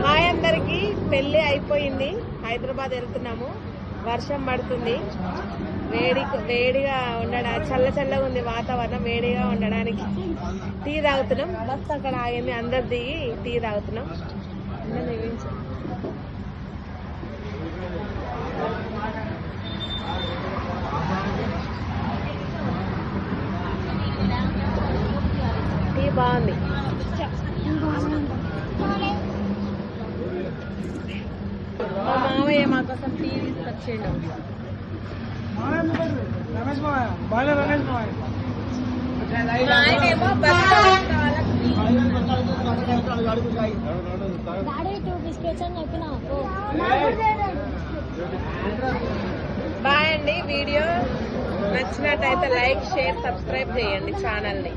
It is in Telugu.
హాయ్ అందరికి, పెళ్లి అయిపోయింది. హైదరాబాద్ వెళ్తున్నాము. వర్షం పడుతుంది. వేడిగా ఉండడానికి, చల్లగా ఉంది వాతావరణం. వేడిగా ఉండడానికి టీ తాగుతున్నాం. బస్ అక్కడ ఆగింది, అందరు దిగి టీ తాగుతున్నాం. టీ బాగుంది. మా మామయ్య మా కోసం టీ తీసుకొచ్చిండు. బాయ్ అండి. వీడియో నచ్చినట్టయితే లైక్, షేర్, సబ్స్క్రైబ్ చేయండి ఛానల్ని.